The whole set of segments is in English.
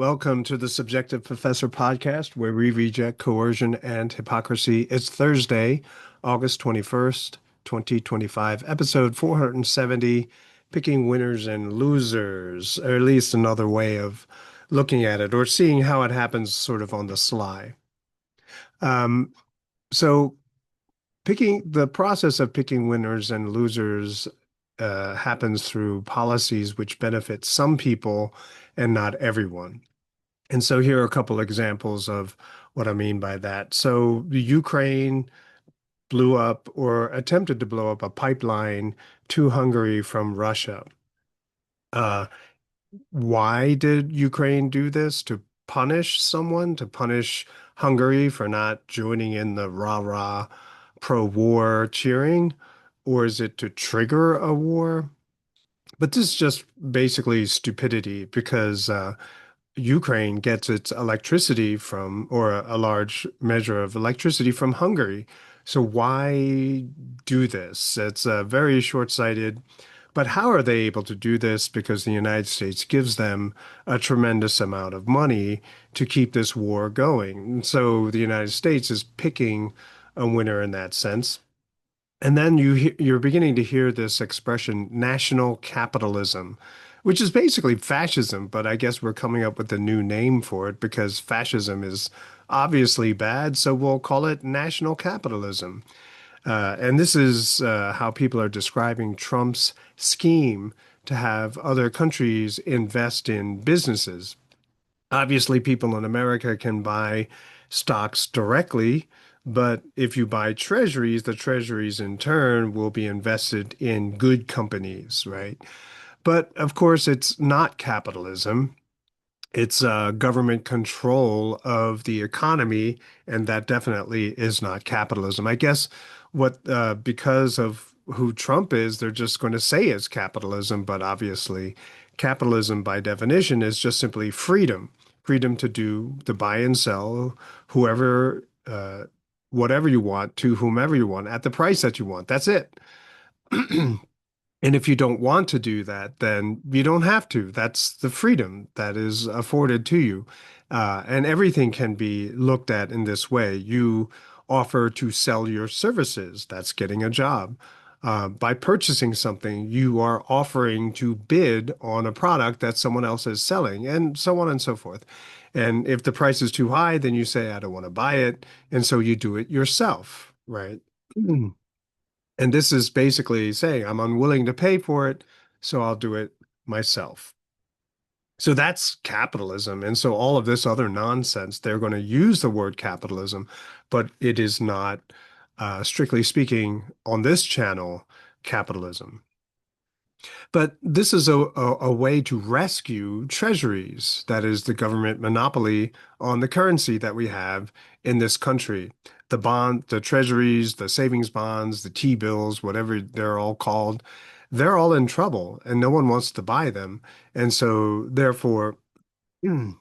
Welcome to the Subjective Professor podcast, where we reject coercion and hypocrisy. It's Thursday, August 21st, 2025, episode 470, Picking Winners and Losers, or at least another way of looking at it, or seeing how it happens sort of on the sly. Um, so picking the process of picking winners and losers happens through policies which benefit some people and not everyone. And so here are a couple examples of what I mean by that. So the Ukraine blew up or attempted to blow up a pipeline to Hungary from Russia. Uh, why did Ukraine do this? To punish someone, to punish Hungary for not joining in the rah-rah pro-war cheering? Or is it to trigger a war? But this is just basically stupidity because Ukraine gets its electricity from, or a large measure of electricity from Hungary. So why do this? It's very short-sighted. But how are they able to do this? Because the United States gives them a tremendous amount of money to keep this war going. And so the United States is picking a winner in that sense. And then you're beginning to hear this expression, national capitalism, which is basically fascism, but I guess we're coming up with a new name for it because fascism is obviously bad, so we'll call it national capitalism. And this is how people are describing Trump's scheme to have other countries invest in businesses. Obviously, people in America can buy stocks directly, but if you buy treasuries, the treasuries in turn will be invested in good companies, right? But of course, it's not capitalism. It's government control of the economy, and that definitely is not capitalism. I guess because of who Trump is, they're just going to say it's capitalism, but obviously, capitalism by definition is just simply freedom, freedom to do the buy and sell whoever, whatever you want to whomever you want at the price that you want. That's it. And if you don't want to do that, then you don't have to. That's the freedom that is afforded to you. And everything can be looked at in this way. You offer to sell your services. That's getting a job. By purchasing something, you are offering to bid on a product that someone else is selling, and so on and so forth. And if the price is too high, then you say, I don't want to buy it. And so you do it yourself, right? And this is basically saying, I'm unwilling to pay for it, so I'll do it myself. So that's capitalism. And so all of this other nonsense, they're going to use the word capitalism, but it is not, strictly speaking, on this channel, capitalism. But this is a way to rescue treasuries, that is the government monopoly on the currency that we have in this country. The treasuries, the savings bonds, the T-bills, whatever they're all called, they're all in trouble and no one wants to buy them. And so therefore, um,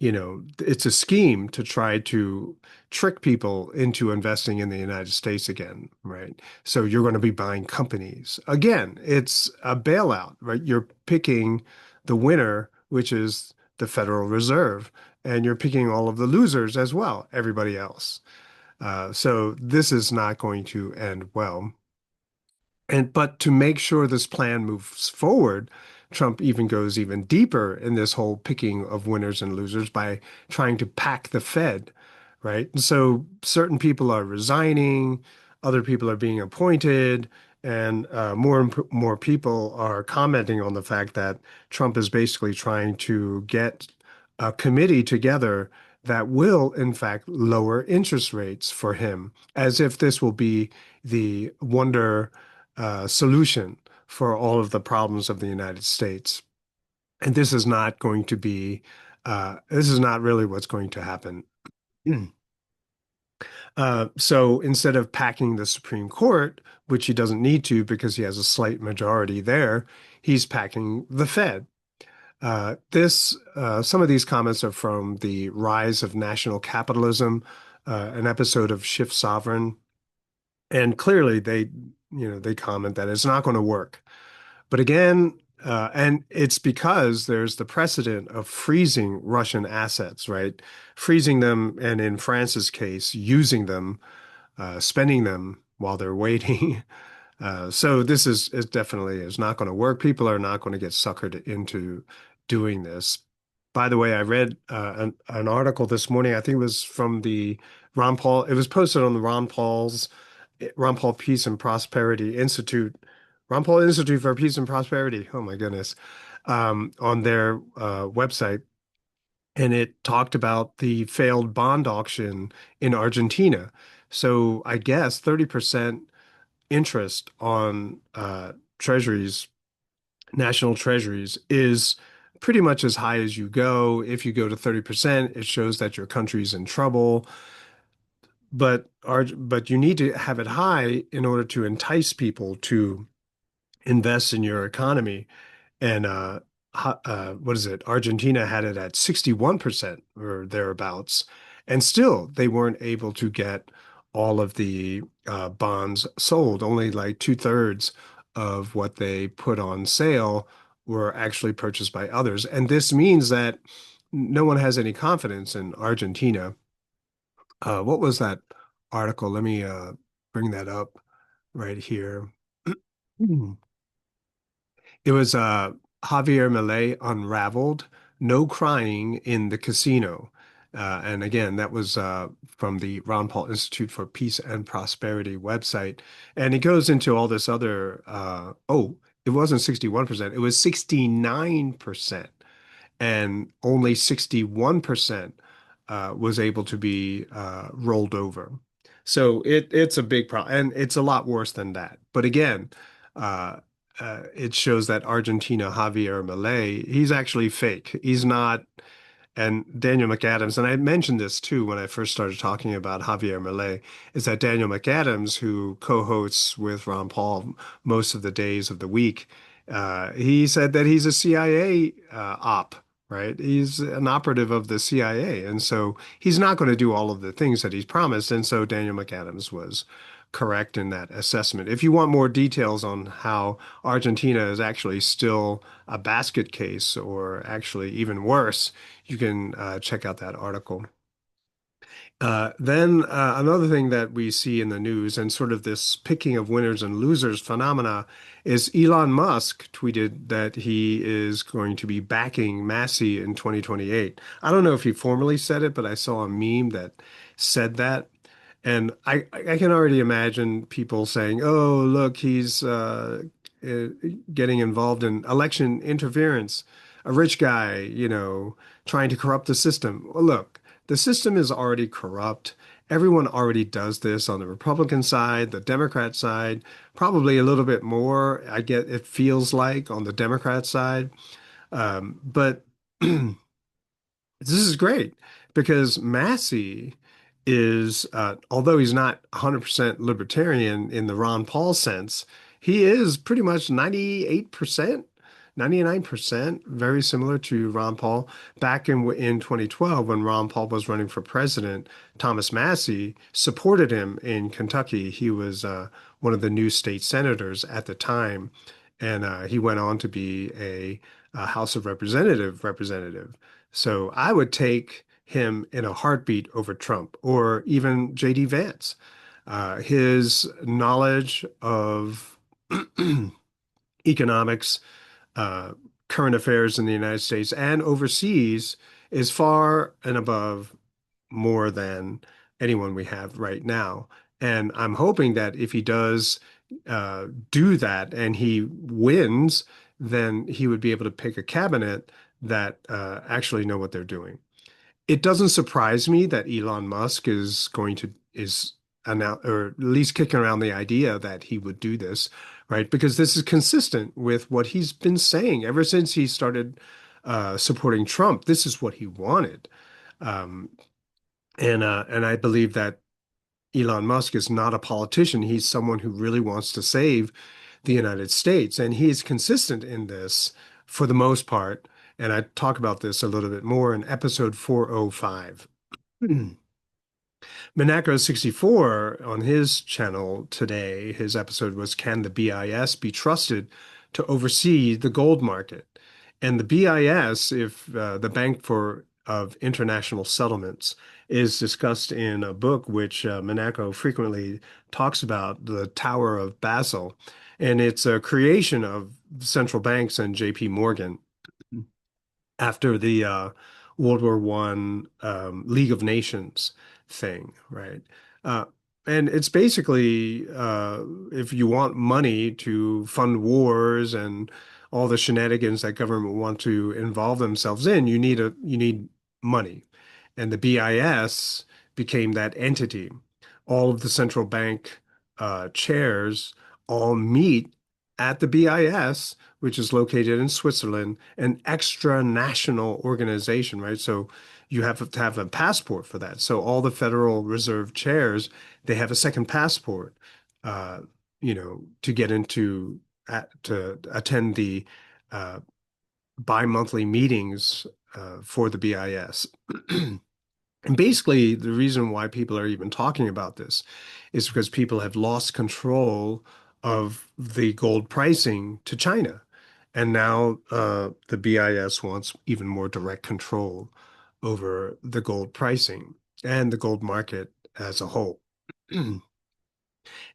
it's a scheme to try to trick people into investing in the United States again, right? So you're going to be buying companies. Again, it's a bailout, right? You're picking the winner, which is the Federal Reserve, and you're picking all of the losers as well, everybody else. So this is not going to end well. But to make sure this plan moves forward, Trump even goes even deeper in this whole picking of winners and losers by trying to pack the Fed, right? And so certain people are resigning, other people are being appointed, and more people are commenting on the fact that Trump is basically trying to get a committee together that will, in fact, lower interest rates for him, as if this will be the wonder solution for all of the problems of the United States. And this is not going to be, this is not really what's going to happen. So instead of packing the Supreme Court, which he doesn't need to because he has a slight majority there, he's packing the Fed. Some of these comments are from the Rise of National Capitalism, an episode of Shift Sovereign. And clearly they comment that it's not going to work. But again, And it's because there's the precedent of freezing Russian assets, right? Freezing them, and in France's case, using them, spending them while they're waiting. So this is definitely is not going to work. People are not going to get suckered into doing this. By the way, I read an article this morning. I think it was from the Ron Paul. It was posted on the Ron Paul Peace and Prosperity Institute, Ron Paul Institute for Peace and Prosperity. Oh my goodness, on their website, and it talked about the failed bond auction in Argentina. So I guess 30% interest on treasuries, national treasuries, is pretty much as high as you go. If you go to 30%, it shows that your country's in trouble. But you need to have it high in order to entice people to invest in your economy. And what is it? Argentina had it at 61% or thereabouts. And still, they weren't able to get all of the bonds sold. Only like two-thirds of what they put on sale were actually purchased by others. And this means that no one has any confidence in Argentina. What was that article? Let me bring that up right here. It was Javier Milei Unraveled, No Crying in the Casino. And again, that was from the Ron Paul Institute for Peace and Prosperity website. And it goes into all this other, it wasn't 61%, it was 69%. And only 61% was able to be rolled over. So it's a big problem, and it's a lot worse than that. But again, uh, it shows that Argentina Javier Milei, he's actually fake. He's not, and Daniel McAdams, and I mentioned this too when I first started talking about Javier Milei, is that Daniel McAdams, who co-hosts with Ron Paul most of the days of the week, he said that he's a CIA op, right? He's an operative of the CIA, and so he's not going to do all of the things that he's promised. And so Daniel McAdams was correct in that assessment. If you want more details on how Argentina is actually still a basket case, or actually even worse, you can check out that article. Then another thing that we see in the news, and sort of this picking of winners and losers phenomena, is Elon Musk tweeted that he is going to be backing Massey in 2028. I don't know if he formally said it, but I saw a meme that said that. And I can already imagine people saying, "Oh, look, he's uh, getting involved in election interference, a rich guy, trying to corrupt the system." Well, look, the system is already corrupt. Everyone already does this on the Republican side, the Democrat side, probably a little bit more. I get it feels like on the Democrat side. But this is great because Massey is, although he's not 100% libertarian in the Ron Paul sense, he is pretty much 98%, 99%, very similar to Ron Paul. Back in 2012, when Ron Paul was running for president, Thomas Massey supported him in Kentucky. He was one of the new state senators at the time, and he went on to be a House of representative. So I would take him in a heartbeat over Trump or even J.D. Vance. His knowledge of economics, uh, current affairs in the United States and overseas is far and above more than anyone we have right now. And I'm hoping that if he does do that and he wins, then he would be able to pick a cabinet that actually know what they're doing. It doesn't surprise me that Elon Musk is announce or at least kicking around the idea that he would do this, right? Because this is consistent with what he's been saying ever since he started supporting Trump. This is what he wanted, um, and I believe that Elon Musk is not a politician. He's someone who really wants to save the United States, and he's consistent in this for the most part. And I talk about this a little bit more in episode 405. Monaco64 on his channel today, his episode was Can the BIS Be Trusted to oversee the gold market. And the BIS, if the Bank for of International Settlements, is discussed in a book which Monaco frequently talks about, the Tower of Basel, and it's a creation of central banks and J.P. Morgan after the World War One League of Nations thing, right? Uh, and it's basically if you want money to fund wars and all the shenanigans that government want to involve themselves in, you need money. And the BIS became that entity. All of the central bank chairs all meet at the BIS, which is located in Switzerland, an extra national organization, right? So you have to have a passport for that. So all the Federal Reserve chairs, they have a second passport, uh, to get into to attend the uh, bi-monthly meetings for the BIS. And basically, the reason why people are even talking about this is because people have lost control of the gold pricing to China. And now the BIS wants even more direct control over the gold pricing and the gold market as a whole.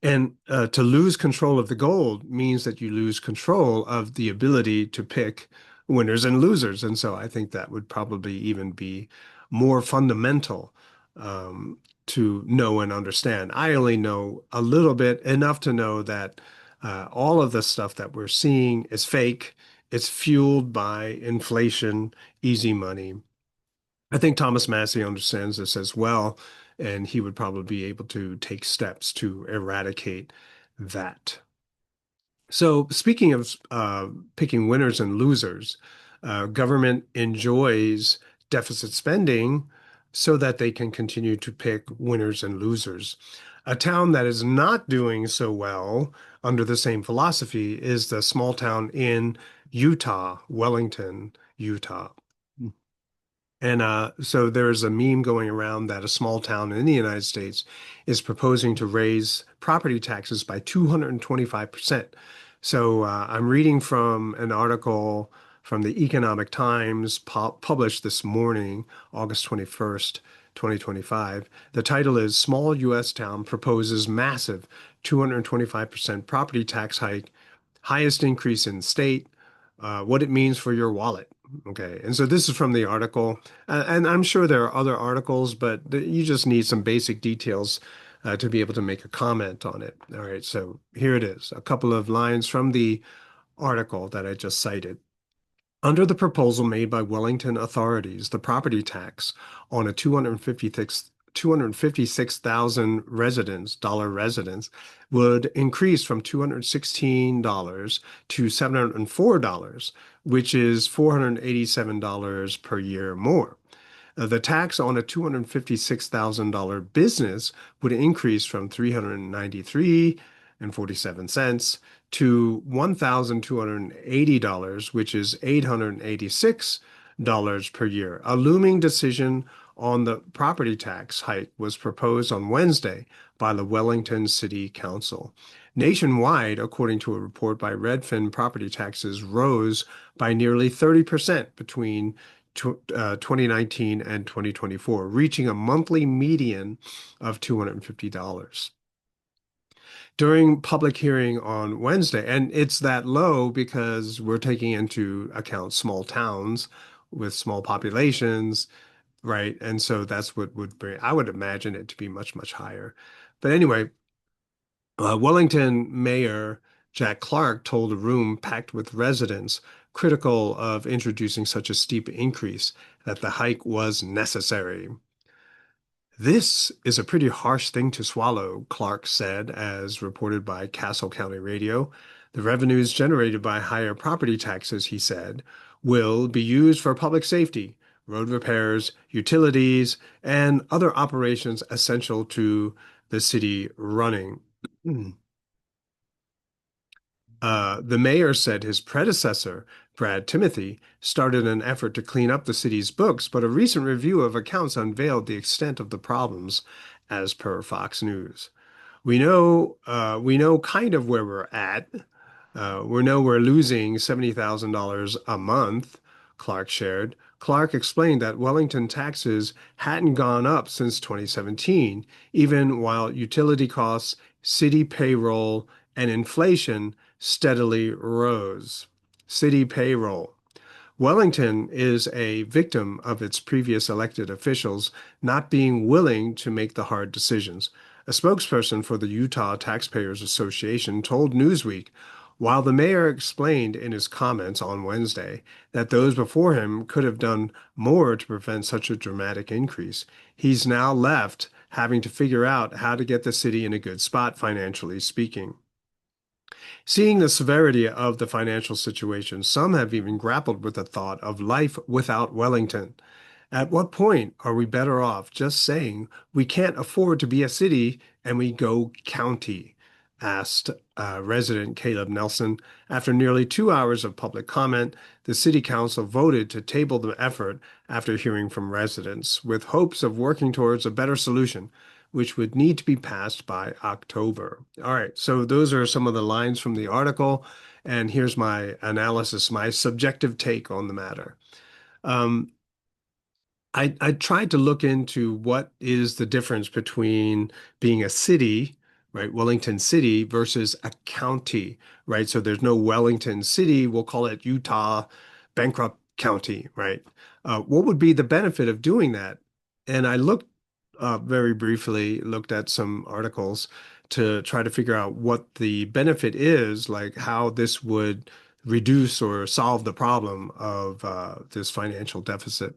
And to lose control of the gold means that you lose control of the ability to pick winners and losers. And so I think that would probably even be more fundamental to know and understand. I only know a little bit, enough to know that all of the stuff that we're seeing is fake. It's fueled by inflation, easy money. I think Thomas Massey understands this as well, and he would probably be able to take steps to eradicate that. So, speaking of picking winners and losers, government enjoys deficit spending so that they can continue to pick winners and losers. A town that is not doing so well under the same philosophy is the small town in Utah, Wellington, Utah. And so there's a meme going around that a small town in the United States is proposing to raise property taxes by 225%. So I'm reading from an article from the Economic Times published this morning, August 21st, 2025. The title is Small U.S. Town Proposes Massive 225% Property Tax Hike, Highest Increase in State, What It Means for Your Wallet. Okay, and so this is from the article, and I'm sure there are other articles, but you just need some basic details to be able to make a comment on it. All right, so here it is, a couple of lines from the article that I just cited. Under the proposal made by Wellington authorities, the property tax on a 256,000 residents would increase from $216 to $704, which is $487 per year more. The tax on a $256,000 business would increase from $393.47 to $1,280, which is $886 per year. A looming decision on the property tax hike was proposed on Wednesday by the Wellington City Council. Nationwide, according to a report by Redfin, property taxes rose by nearly 30% between 2019 and 2024, reaching a monthly median of $250. During public hearing on Wednesday, and it's that low because we're taking into account small towns with small populations, right? And so that's what would bring, I would imagine it to be much, much higher. But anyway, Wellington Mayor Jack Clark told a room packed with residents critical of introducing such a steep increase that the hike was necessary. This is a pretty harsh thing to swallow, Clark said, as reported by Castle County Radio. The revenues generated by higher property taxes, he said, will be used for public safety, road repairs, utilities, and other operations essential to the city running. The mayor said his predecessor, Brad Timothy, started an effort to clean up the city's books, but a recent review of accounts unveiled the extent of the problems, as per Fox News. We know kind of where we're at. We know we're losing $70,000 a month, Clark shared. Clark explained that Wellington taxes hadn't gone up since 2017, even while utility costs, city payroll, and inflation steadily rose. City payroll. Wellington is a victim of its previous elected officials not being willing to make the hard decisions. A spokesperson for the Utah Taxpayers Association told Newsweek, while the mayor explained in his comments on Wednesday that those before him could have done more to prevent such a dramatic increase, he's now left having to figure out how to get the city in a good spot financially speaking. Seeing the severity of the financial situation, some have even grappled with the thought of life without Wellington. At what point are we better off just saying we can't afford to be a city and we go county? Asked resident Caleb Nelson. After nearly 2 hours of public comment, the city council voted to table the effort after hearing from residents, with hopes of working towards a better solution, which would need to be passed by October. All right, so those are some of the lines from the article, and here's my analysis, my subjective take on the matter. Um, I tried to look into what is the difference between being a city, right, Wellington City versus a county, right? So there's no Wellington City, we'll call it Utah Bankrupt County, right? What would be the benefit of doing that? And I looked very briefly, looked at some articles to try to figure out what the benefit is, like how this would reduce or solve the problem of this financial deficit.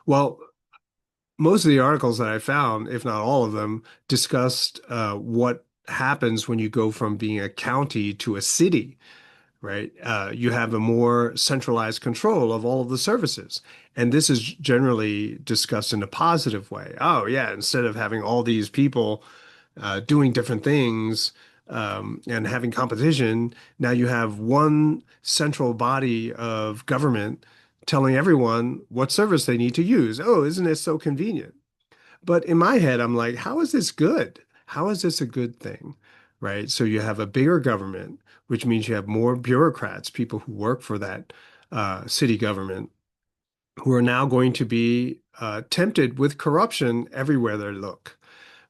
Well, most of the articles that I found, if not all of them, discussed what happens when you go from being a county to a city, right? You have a more centralized control of all of the services. And this is generally discussed in a positive way. Oh, yeah, instead of having all these people doing different things and having competition, now you have one central body of government telling everyone what service they need to use. Oh, isn't it so convenient? But in my head, I'm like, how is this good? How is this a good thing? Right? So you have a bigger government, which means you have more bureaucrats, people who work for that city government, who are now going to be tempted with corruption everywhere they look.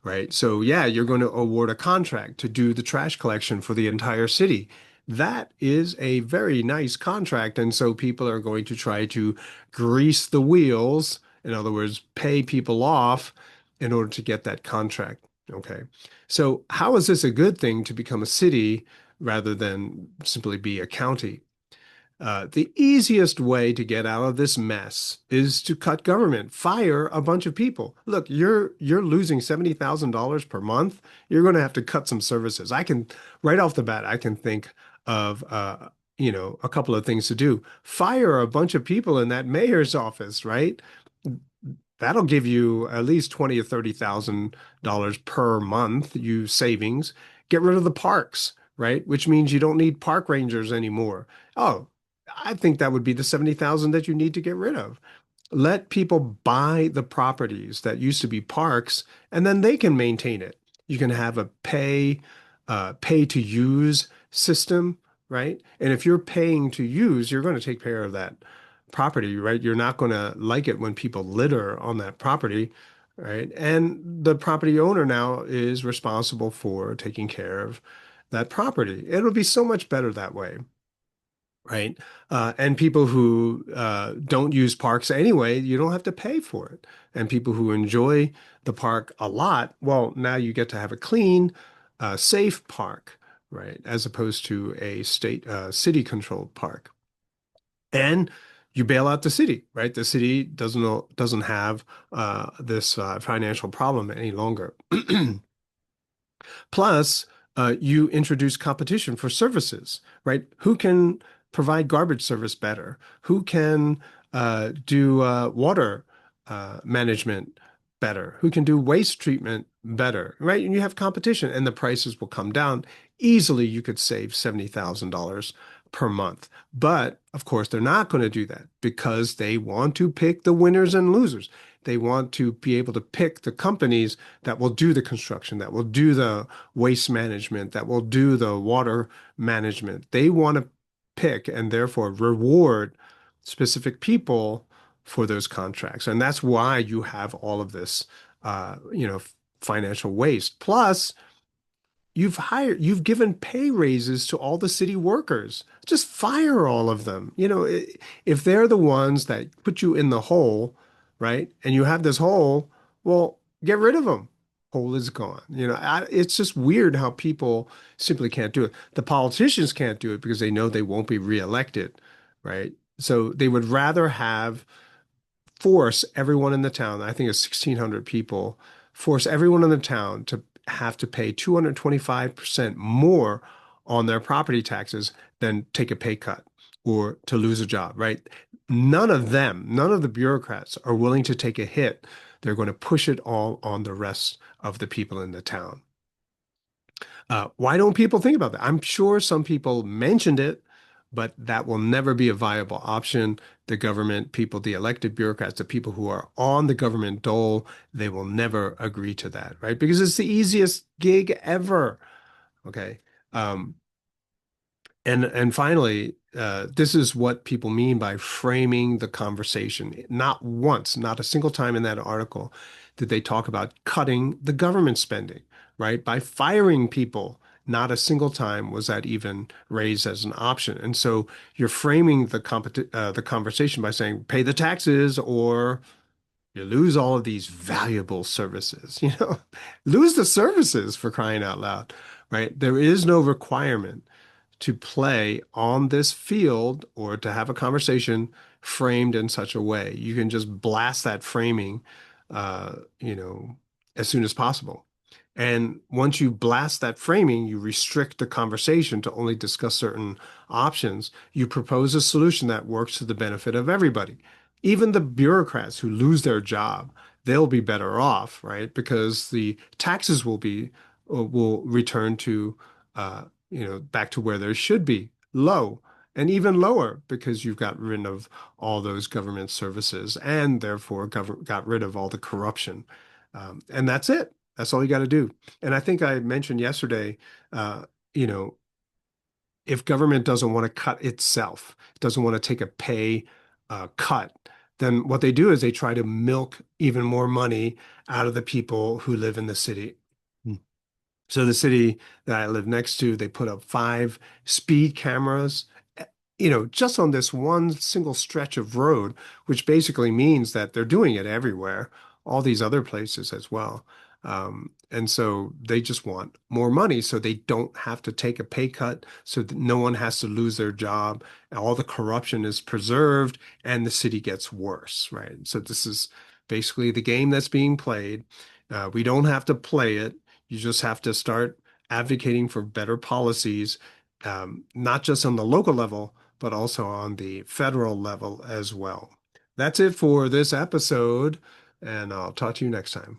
Right. So, yeah, you're going to award a contract to do the trash collection for the entire city. That is a very nice contract. And so people are going to try to grease the wheels, in other words, pay people off in order to get that contract. Okay. So, how is this a good thing to become a city rather than simply be a county? The easiest way to get out of this mess is to cut government, fire a bunch of people. Look, you're losing $70,000 per month. You're going to have to cut some services. I can right off the bat, I can think of a couple of things to do. Fire a bunch of people in that mayor's office, right? That'll give you at least 20 or $30,000 per month, you savings. Get rid of the parks, right? Which means you don't need park rangers anymore. Oh, I think that would be the 70,000 that you need to get rid of. Let people buy the properties that used to be parks, and then they can maintain it. You can have a pay to use system, right? And if you're paying to use, you're going to take care of that property, right? You're not going to like it when people litter on that property, right? And the property owner now is responsible for taking care of that property. It'll be so much better that way, right? And people who don't use parks anyway, you don't have to pay for it. And people who enjoy the park a lot, well, now you get to have a clean, safe park, right? As opposed to a city-controlled park. And you bail out the city, right? The city doesn't have this financial problem any longer. Plus, you introduce competition for services, right? Who can provide garbage service better? Who can do water management better? Who can do waste treatment better, right? And you have competition and the prices will come down. Easily, you could save $70,000 per month. But of course, they're not going to do that because they want to pick the winners and losers. They want to be able to pick the companies that will do the construction, that will do the waste management, that will do the water management. They want to pick and therefore reward specific people for those contracts. And that's why you have all of this, financial waste. Plus, you've given pay raises to all the city workers. Just fire all of them. If they're the ones that put you in the hole, right? And you have this hole, well, get rid of them. Hole is gone. It's just weird how people simply can't do it. The politicians can't do it because they know they won't be reelected, right? So they would rather force everyone in the town, I think it's 1,600 people, force everyone in the town to have to pay 225% more on their property taxes than take a pay cut or to lose a job, right? None of the bureaucrats are willing to take a hit. They're going to push it all on the rest of the people in the town. Why don't people think about that? I'm sure some people mentioned it, but that will never be a viable option. The government people, the elected bureaucrats, the people who are on the government dole, they will never agree to that, right? Because it's the easiest gig ever. Okay. Um, and finally, this is what people mean by framing the conversation. Not once, not a single time in that article did they talk about cutting the government spending, right? By firing people, not a single time was that even raised as an option. And so you're framing the conversation by saying, pay the taxes or you lose all of these valuable services, lose the services for crying out loud, right? There is no requirement to play on this field or to have a conversation framed in such a way. You can just blast that framing, uh, you know, as soon as possible. And once you blast that framing, you restrict the conversation to only discuss certain options. You propose a solution that works to the benefit of everybody. Even the bureaucrats who lose their job, they'll be better off, right? Because the taxes will return to back to where there should be, low, and even lower because you've got rid of all those government services and therefore got rid of all the corruption. And that's it. That's all you got to do. And I think I mentioned yesterday, uh, you know, if government doesn't want to cut itself, doesn't want to take a pay cut, then what they do is they try to milk even more money out of the people who live in the city. So the city that I live next to, they put up 5 speed cameras, just on this one single stretch of road, which basically means that they're doing it everywhere, all these other places as well. And so they just want more money so they don't have to take a pay cut, so that no one has to lose their job. All the corruption is preserved and the city gets worse, right? So this is basically the game that's being played. We don't have to play it. You just have to start advocating for better policies, not just on the local level, but also on the federal level as well. That's it for this episode, and I'll talk to you next time.